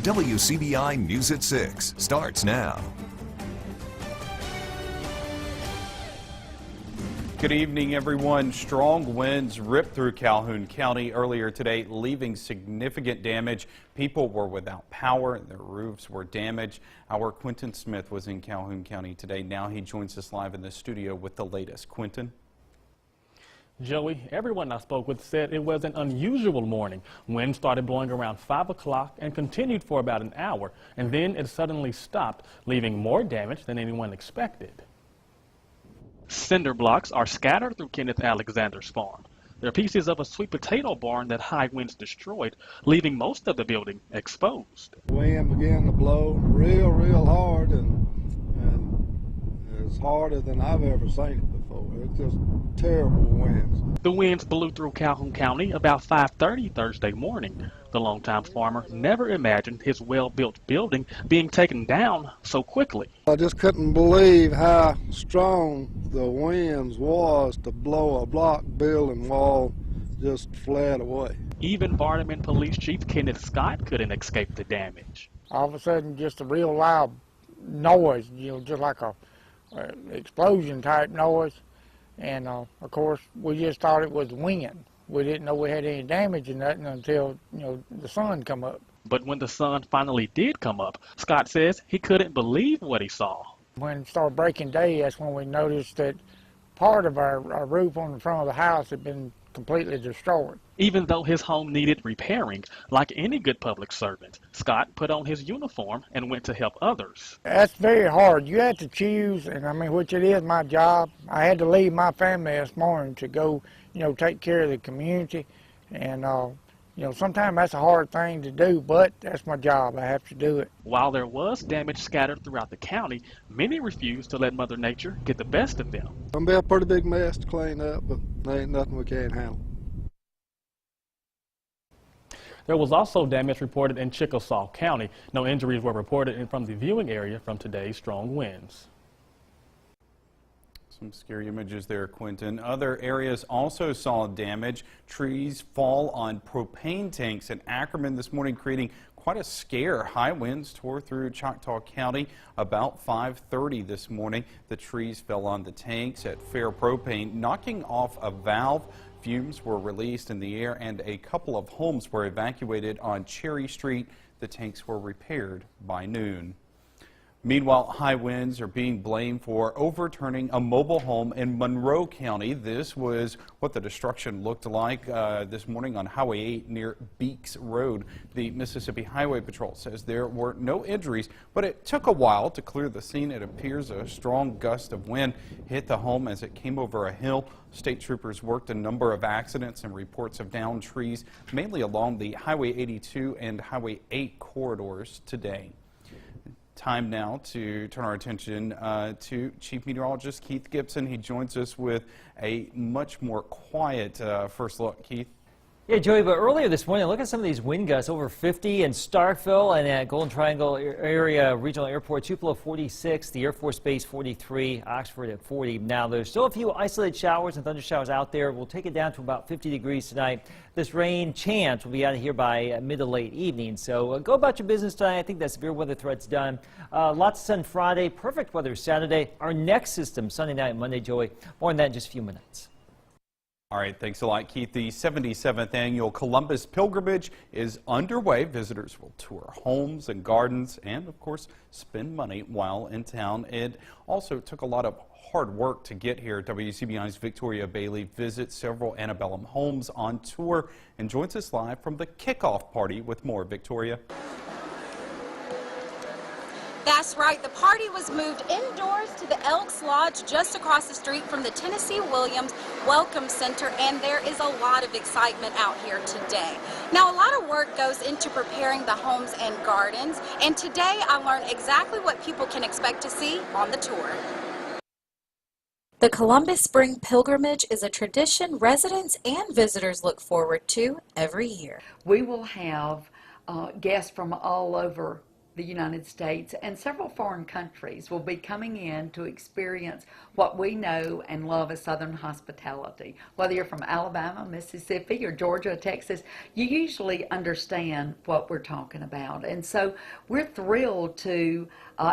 WCBI News at 6 starts now. Good evening, everyone. Strong winds ripped through Calhoun County earlier today, leaving significant damage. People were without power and their roofs were damaged. Our Quentin Smith was in Calhoun County today. Now he joins us live in the studio with the latest. Quentin? Joey, everyone I spoke with said it was an unusual morning. Wind started blowing around 5 o'clock and continued for about an hour, and then it suddenly stopped, leaving more damage than anyone expected. Cinder blocks are scattered through Kenneth Alexander's farm. They're pieces of a sweet potato barn that high winds destroyed, leaving most of the building exposed. The wind began to blow real hard, and it's harder than I've ever seen it before. It's just terrible winds. The winds blew through Calhoun County about 5:30 Thursday morning. The longtime farmer never imagined his well-built building being taken down so quickly. I just couldn't believe how strong the winds was to blow a block building wall just flat away. Even Vardaman Police Chief Kenneth Scott couldn't escape the damage. All of a sudden, just a real loud noise, just like a explosion type noise. And of course, we just thought it was wind. We didn't know we had any damage or nothing until, the sun come up. But when the sun finally did come up, Scott says he couldn't believe what he saw. When it started breaking day, that's when we noticed that part of our roof on the front of the house had been completely destroyed. Even though his home needed repairing, like any good public servant, Scott put on his uniform and went to help others. That's very hard. You have to choose, and which it is my job. I had to leave my family this morning to go, take care of the community. And, sometimes that's a hard thing to do, but that's my job. I have to do it. While there was damage scattered throughout the county, many refused to let Mother Nature get the best of them. It's going to be a pretty big mess to clean up, but there ain't nothing we can't handle. There was also damage reported in Chickasaw County. No injuries were reported from the viewing area from today's strong winds. Some scary images there, Quentin. Other areas also saw damage. Trees fall on propane tanks in Ackerman this morning, creating quite a scare. High winds tore through Choctaw County about 5:30 this morning. The trees fell on the tanks at Fair Propane, knocking off a valve. Fumes were released in the air, and a couple of homes were evacuated on Cherry Street. The tanks were repaired by noon. Meanwhile, high winds are being blamed for overturning a mobile home in Monroe County. This was what the destruction looked like this morning on Highway 8 near Beeks Road. The Mississippi Highway Patrol says there were no injuries, but it took a while to clear the scene. It appears a strong gust of wind hit the home as it came over a hill. State troopers worked a number of accidents and reports of downed trees, mainly along the Highway 82 and Highway 8 corridors today. Time now to turn our attention to Chief Meteorologist Keith Gibson. He joins us with a much more quiet first look. Keith? Yeah, Joey, but earlier this morning, look at some of these wind gusts, over 50 in Starkville and Golden Triangle area regional airport, Tupelo 46, the Air Force Base 43, Oxford at 40. Now, there's still a few isolated showers and thunder showers out there. We'll take it down to about 50 degrees tonight. This rain chance will be out of here by mid to late evening. So go about your business tonight. I think that severe weather threat's done. Lots of sun Friday, perfect weather Saturday. Our next system, Sunday night and Monday, Joey. More on that in just a few minutes. All right, thanks a lot, Keith. The 77th annual Columbus Pilgrimage is underway. Visitors will tour homes and gardens and, of course, spend money while in town. It also took a lot of hard work to get here. WCBI's Victoria Bailey visits several antebellum homes on tour and joins us live from the kickoff party with more. Victoria. That's right. The party was moved indoors to the Elks Lodge just across the street from the Tennessee Williams Welcome Center, and there is a lot of excitement out here today. Now, a lot of work goes into preparing the homes and gardens, and today I learned exactly what people can expect to see on the tour. The Columbus Spring Pilgrimage is a tradition residents and visitors look forward to every year. We will have guests from all over the United States and several foreign countries will be coming in to experience what we know and love as Southern hospitality. Whether you're from Alabama, Mississippi, or Georgia, or Texas, you usually understand what we're talking about. And so we're thrilled to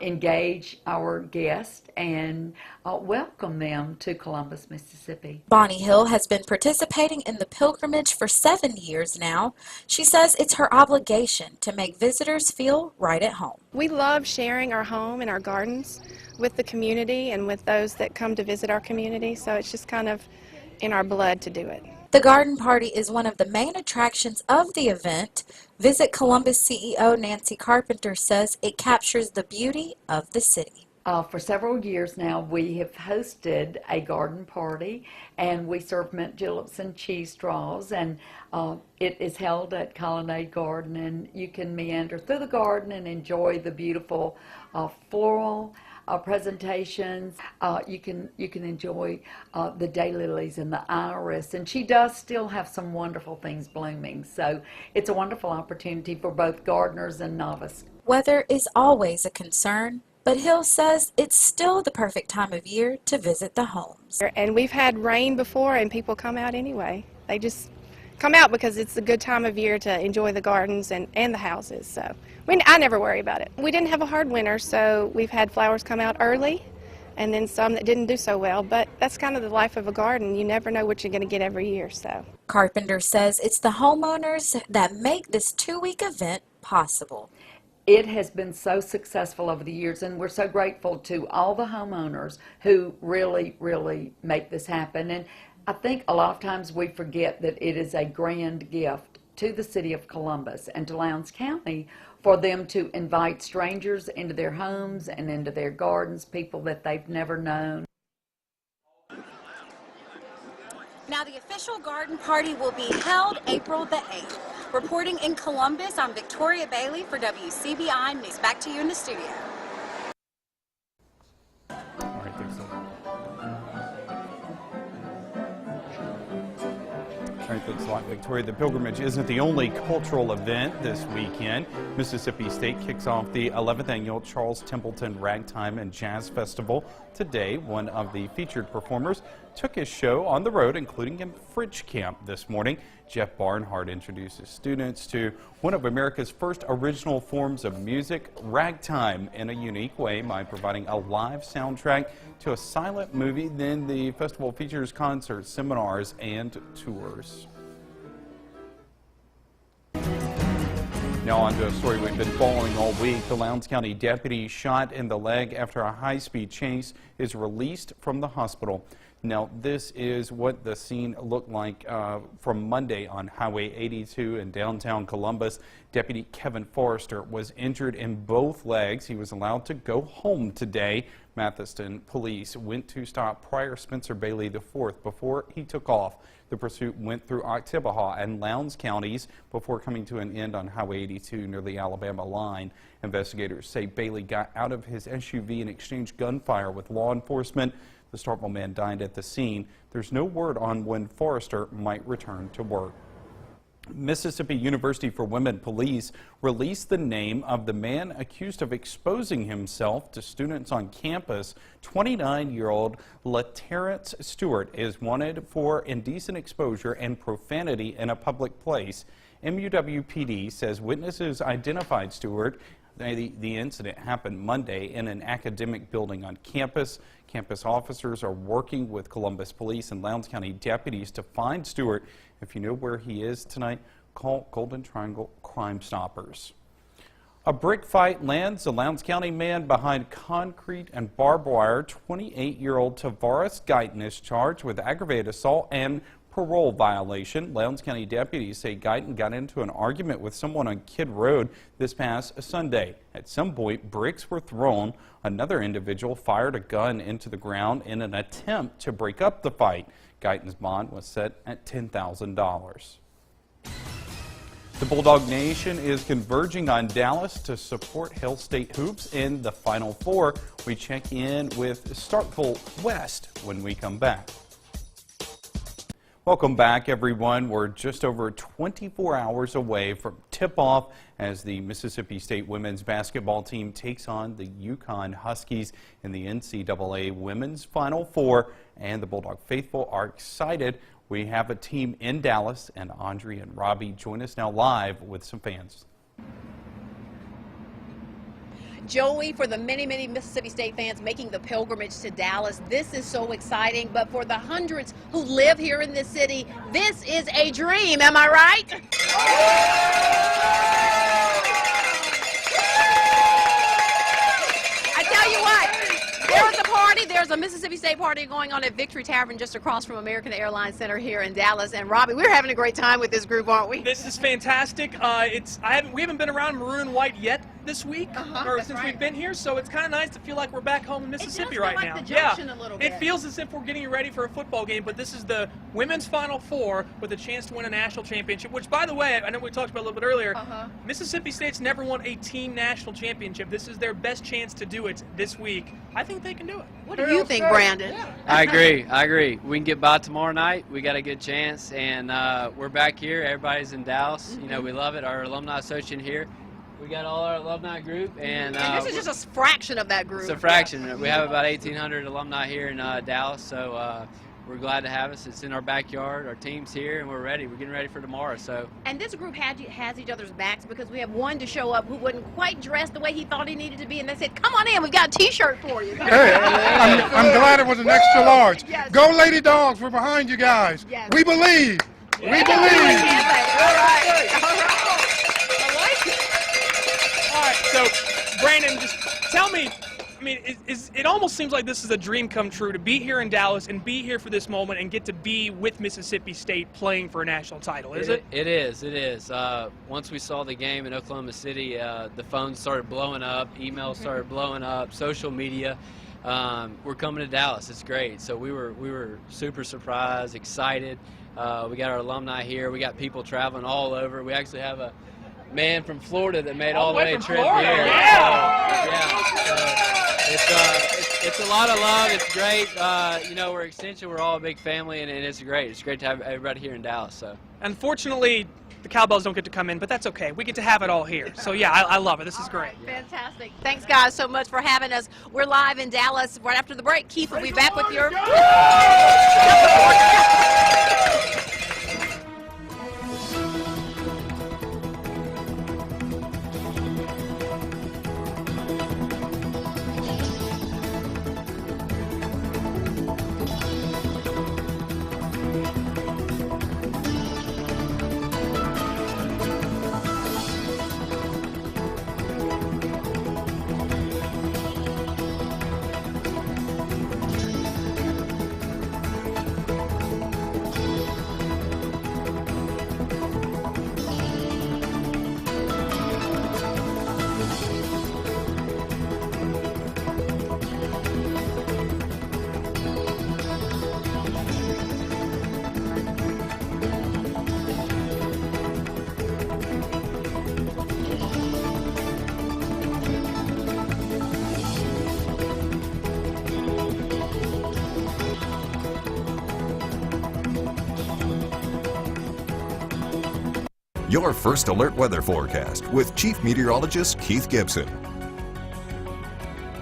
engage our guests and welcome them to Columbus, Mississippi. Bonnie Hill has been participating in the pilgrimage for 7 years now. She says it's her obligation to make visitors feel right at home. We love sharing our home and our gardens with the community and with those that come to visit our community, so it's just kind of in our blood to do it. The garden party is one of the main attractions of the event. Visit Columbus CEO Nancy Carpenter says it captures the beauty of the city. For several years now, we have hosted a garden party, and we serve mint juleps and cheese straws, and it is held at Colonnade Garden, and you can meander through the garden and enjoy the beautiful floral presentations. You can enjoy the daylilies and the iris, and she does still have some wonderful things blooming. So it's a wonderful opportunity for both gardeners and novice. Weather is always a concern, but Hill says it's still the perfect time of year to visit the homes. And we've had rain before and people come out anyway. They just come out because it's a good time of year to enjoy the gardens and the houses. So I never worry about it. We didn't have a hard winter, so we've had flowers come out early and then some that didn't do so well, but that's kind of the life of a garden. You never know what you're going to get every year. So Carpenter says it's the homeowners that make this 2-week event possible. It has been so successful over the years, and we're so grateful to all the homeowners who really, really make this happen. And I think a lot of times we forget that it is a grand gift to the city of Columbus and to Lowndes County for them to invite strangers into their homes and into their gardens, people that they've never known. Now, the official garden party will be held April the 8th. Reporting in Columbus, I'm Victoria Bailey for WCBI News. Back to you in the studio. All right, thanks. All right, thanks a lot, Victoria. The pilgrimage isn't the only cultural event this weekend. Mississippi State kicks off the 11th annual Charles Templeton Ragtime and Jazz Festival. Today, one of the featured performers took his show on the road, including in Fridge Camp this morning. Jeff Barnhart introduces students to one of America's first original forms of music, ragtime, in a unique way by providing a live soundtrack to a silent movie. Then the festival features concerts, seminars, and tours. Now on to a story we've been following all week. The Lowndes County deputy shot in the leg after a high-speed chase is released from the hospital. Now, this is what the scene looked like from Monday on Highway 82 in downtown Columbus. Deputy Kevin Forrester was injured in both legs. He was allowed to go home today. Mathiston police went to stop Prior Spencer Bailey IV before he took off. The pursuit went through Oktibbeha and Lowndes counties before coming to an end on Highway 82 near the Alabama line. Investigators say Bailey got out of his SUV and exchanged gunfire with law enforcement. The Starkville man died at the scene. There's no word on when Forrester might return to work. Mississippi University for Women police released the name of the man accused of exposing himself to students on campus. 29-year-old LaTerrence Stewart is wanted for indecent exposure and profanity in a public place. MUWPD says witnesses identified Stewart. The incident happened Monday in an academic building on campus. Campus officers are working with Columbus Police and Lowndes County deputies to find Stewart. If you know where he is tonight, call Golden Triangle Crime Stoppers. A brick fight lands a Lowndes County man behind concrete and barbed wire. 28-year-old Tavares Guyton is charged with aggravated assault and parole violation. Lowndes County deputies say Guyton got into an argument with someone on Kidd Road this past Sunday. At some point, bricks were thrown. Another individual fired a gun into the ground in an attempt to break up the fight. Guyton's bond was set at $10,000. The Bulldog Nation is converging on Dallas to support Hill State Hoops in the Final Four. We check in with Starkville West when we come back. Welcome back, everyone. We're just over 24 hours away from tip-off as the Mississippi State women's basketball team takes on the UConn Huskies in the NCAA Women's Final Four, and the Bulldog faithful are excited. We have a team in Dallas, and Andre and Robbie join us now live with some fans. Joey, for the many Mississippi State fans making the pilgrimage to Dallas, this is so exciting. But for the hundreds who live here in this city, this is a dream. Am I right? I tell you what, there's a party. There's a Mississippi State party going on at Victory Tavern just across from American Airlines Center here in Dallas. And Robbie, we're having a great time with this group, aren't we? This is fantastic. We haven't been around maroon and white yet this week, or since we've been here, so it's kind of nice to feel like we're back home in Mississippi right now. The junction a little bit. It feels as if we're getting ready for a football game, but this is the women's Final Four with a chance to win a national championship, which, by the way, I know we talked about a little bit earlier, Mississippi State's never won a team national championship. This is their best chance to do it this week. I think they can do it. What do you think, Brandon? I agree. We can get by tomorrow night. We got a good chance, and we're back here. Everybody's in Dallas. You know, we love it. Our alumni association here. We got all our alumni group, and this is just a fraction of that group. It's a fraction. We have about 1,800 alumni here in Dallas, so we're glad to have us. It's in our backyard. Our team's here, and we're ready. We're getting ready for tomorrow. So. And this group has each other's backs, because we have one to show up who wasn't quite dressed the way he thought he needed to be, and they said, "Come on in, we've got a T-shirt for you." Hey, I'm glad it was an extra large. Yes. Go Lady Dogs, we're behind you guys. Yes. We believe. We believe. All right. All right, so Brandon, just tell me, I mean, it almost seems like this is a dream come true to be here in Dallas and be here for this moment and get to be with Mississippi State playing for a national title, is it? It is. Once we saw the game in Oklahoma City, the phones started blowing up, emails started blowing up, social media. We're coming to Dallas. It's great. So we were super surprised, excited. We got our alumni here. We got people traveling all over. We actually have a man from Florida that made all the way trip here. It's a lot of love. It's great. You know, we're Extension. We're all a big family, and it's great. It's great to have everybody here in Dallas. So. Unfortunately, the Cowbells don't get to come in, but that's okay. We get to have it all here. So yeah, I love it. This is great. Fantastic. Thanks, guys, so much for having us. We're live in Dallas right after the break. Keith will be back with your... Your first alert weather forecast with Chief Meteorologist Keith Gibson.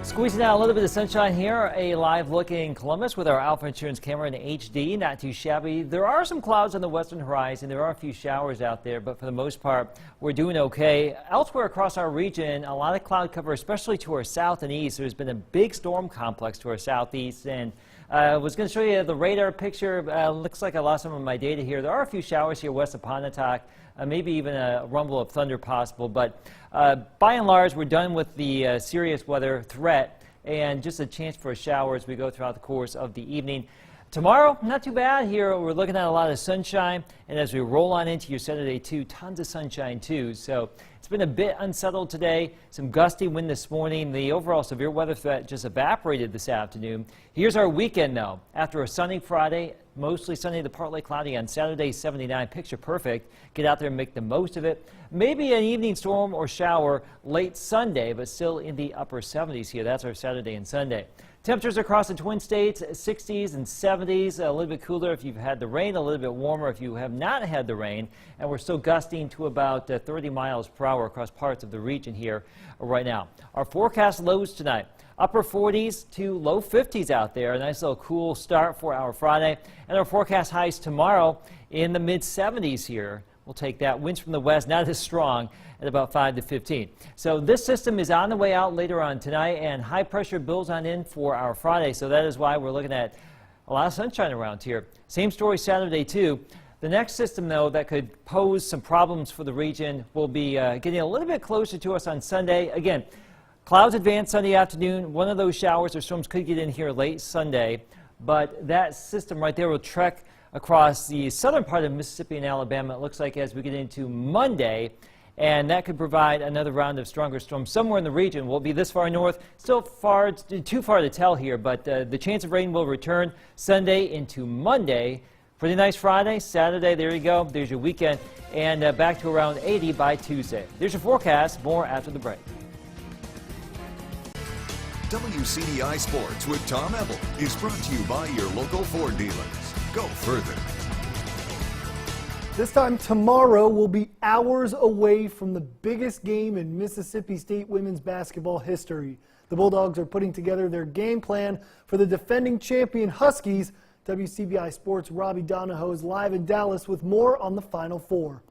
Squeezing out a little bit of sunshine here. A live look in Columbus with our Alpha Insurance camera in HD. Not too shabby. There are some clouds on the western horizon. There are a few showers out there, but for the most part, we're doing okay. Elsewhere across our region, a lot of cloud cover, especially to our south and east. There's been a big storm complex to our southeast, and I was going to show you the radar picture. Looks like I lost some of my data here. There are a few showers here west of Pontotoc. Maybe even a rumble of thunder possible, but by and large, we're done with the serious weather threat, and just a chance for a shower as we go throughout the course of the evening. Tomorrow, not too bad here. We're looking at a lot of sunshine, and as we roll on into your Saturday too, tons of sunshine too. So it's been a bit unsettled today. Some gusty wind this morning. The overall severe weather threat just evaporated this afternoon. Here's our weekend though. After a sunny Friday, mostly sunny to partly cloudy on Saturday, 79, picture perfect. Get out there and make the most of it. Maybe an evening storm or shower late Sunday, but still in the upper 70s here. That's our Saturday and Sunday. Temperatures across the Twin States, 60s and 70s, a little bit cooler if you've had the rain, a little bit warmer if you have not had the rain. And we're still gusting to about 30 miles per hour across parts of the region here right now. Our forecast lows tonight, upper 40s to low 50s out there. A nice little cool start for our Friday. And our forecast highs tomorrow in the mid 70s here. We'll take that. Winds from the west, not as strong, at about 5 to 15. So this system is on the way out later on tonight, and high pressure builds on in for our Friday. So that is why we're looking at a lot of sunshine around here. Same story Saturday, too. The next system, though, that could pose some problems for the region will be getting a little bit closer to us on Sunday. Again, clouds advance Sunday afternoon. One of those showers or storms could get in here late Sunday, but that system right there will trek across the southern part of Mississippi and Alabama, it looks like, as we get into Monday, and that could provide another round of stronger storms somewhere in the region. Will it be this far north? Still too far to tell here, but the chance of rain will return Sunday into Monday. Pretty nice Friday, Saturday, there you go. There's your weekend, and back to around 80 by Tuesday. There's your forecast. More after the break. WCDI Sports with Tom Ebel is brought to you by your local Ford dealers. Go further. This time tomorrow, we'll be hours away from the biggest game in Mississippi State women's basketball history. The Bulldogs are putting together their game plan for the defending champion Huskies. WCBI Sports' Robbie Donahoe is live in Dallas with more on the Final Four.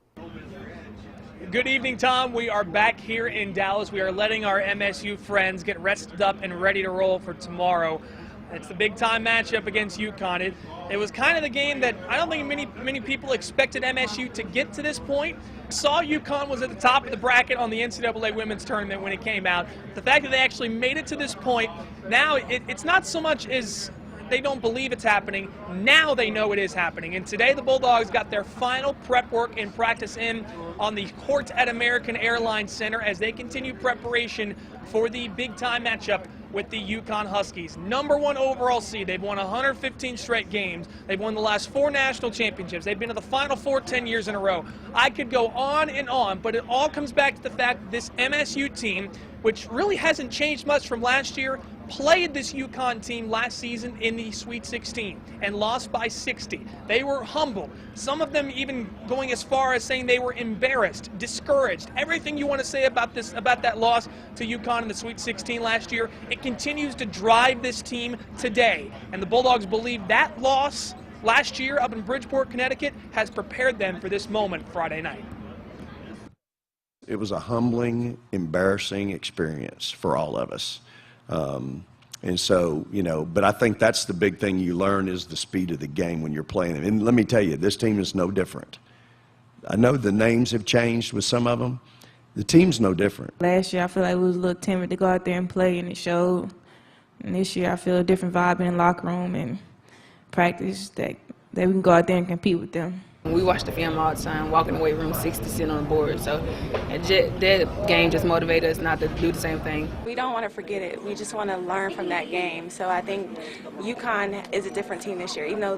Good evening, Tom. We are back here in Dallas. We are letting our MSU friends get rested up and ready to roll for tomorrow. It's the big-time matchup against UConn. It was kind of the game that I don't think many people expected MSU to get to this point. Saw UConn was at the top of the bracket on the NCAA women's tournament when it came out. The fact that they actually made it to this point, now it's not so much as they don't believe it's happening. Now they know it is happening. And today the Bulldogs got their final prep work and practice in on the court at American Airlines Center as they continue preparation for the big-time matchup with the UConn Huskies. #1 overall seed. They've won 115 straight games. They've won the last 4 national championships. They've been to the Final Four 10 years in a row. I could go on and on, but it all comes back to the fact that this MSU team, which really hasn't changed much from last year, played this UConn team last season in the Sweet 16 and lost by 60. They were humbled. Some of them even going as far as saying they were embarrassed, discouraged. Everything you want to say about that loss to UConn in the Sweet 16 last year, it continues to drive this team today. And the Bulldogs believe that loss last year up in Bridgeport, Connecticut, has prepared them for this moment Friday night. It was a humbling, embarrassing experience for all of us. And so, but I think that's the big thing you learn is the speed of the game when you're playing them. And let me tell you, this team is no different. I know the names have changed with some of them. The team's no different. Last year, I feel like we was a little timid to go out there and play, and it showed. And this year, I feel a different vibe in the locker room and practice that we can go out there and compete with them. We watch the film all the time, walk in the weight room, 6 to sit on the board. So that game just motivated us not to do the same thing. We don't want to forget it. We just want to learn from that game. So I think UConn is a different team this year, even though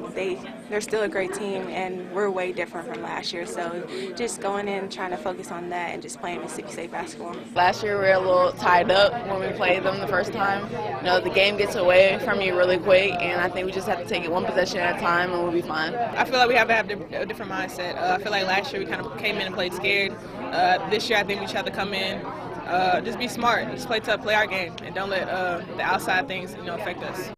they're still a great team and we're way different from last year. So just going in, trying to focus on that and just playing Mississippi State basketball. Last year we were a little tied up when we played them the first time. The game gets away from you really quick, and I think we just have to take it one possession at a time and we'll be fine. I feel like we have to have a different mindset. I feel like last year we kind of came in and played scared. This year I think we just have to come in, just be smart, just play tough, play our game, and don't let the outside things affect us.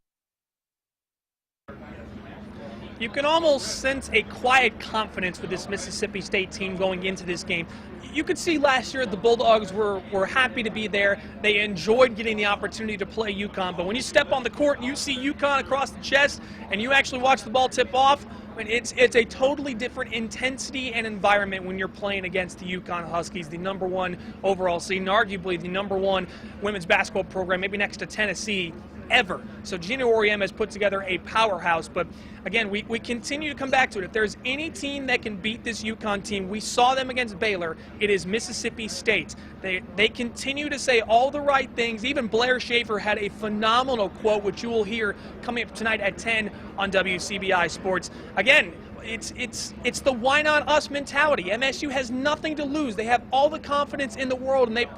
You can almost sense a quiet confidence with this Mississippi State team going into this game. You could see last year the Bulldogs were happy to be there. They enjoyed getting the opportunity to play UConn. But when you step on the court and you see UConn across the chest and you actually watch the ball tip off, it's a totally different intensity and environment when you're playing against the UConn Huskies, the #1 overall seed, and arguably the #1 women's basketball program, maybe next to Tennessee, ever. So Gina Auriemma has put together a powerhouse. But again, we continue to come back to it. If there's any team that can beat this UConn team, we saw them against Baylor, it is Mississippi State. They continue to say all the right things. Even Blair Schaefer had a phenomenal quote, which you will hear coming up tonight at 10 on WCBI Sports. Again, it's the why not us mentality. MSU has nothing to lose. They have all the confidence in the world, and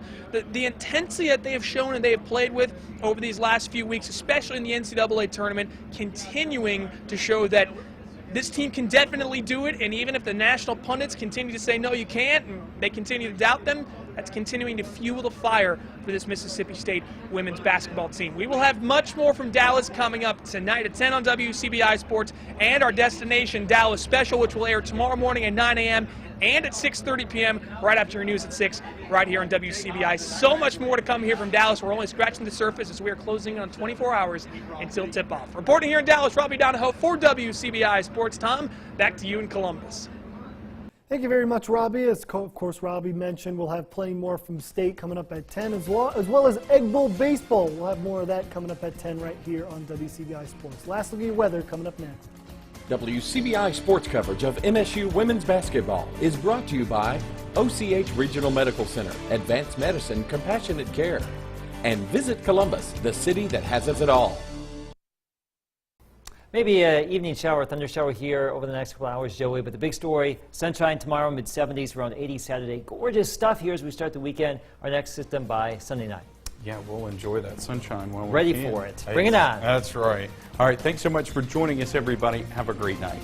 the intensity that they have shown and they have played with over these last few weeks, especially in the NCAA tournament, continuing to show that this team can definitely do it. And even if the national pundits continue to say no, you can't, and they continue to doubt them, that's continuing to fuel the fire for this Mississippi State women's basketball team. We will have much more from Dallas coming up tonight at 10 on WCBI Sports, and our Destination Dallas special, which will air tomorrow morning at 9 a.m. and at 6:30 p.m. right after your news at 6 right here on WCBI. So much more to come here from Dallas. We're only scratching the surface as we are closing in on 24 hours until tip-off. Reporting here in Dallas, Robbie Donahoe for WCBI Sports. Tom, back to you in Columbus. Thank you very much, Robbie. As of course Robbie mentioned, we'll have plenty more from State coming up at 10, as well as Egg Bowl baseball. We'll have more of that coming up at 10 right here on WCBI Sports. Last look at your weather coming up next. WCBI Sports coverage of MSU women's basketball is brought to you by OCH Regional Medical Center, Advanced Medicine, Compassionate Care, and Visit Columbus, the city that has us it all. Maybe an evening shower, thunder shower here over the next couple hours, Joey. But the big story, sunshine tomorrow, mid-70s, around 80 Saturday. Gorgeous stuff here as we start the weekend. Our next system by Sunday night. Yeah, we'll enjoy that sunshine while we're ready for it. Bring it on. That's right. All right, thanks so much for joining us, everybody. Have a great night.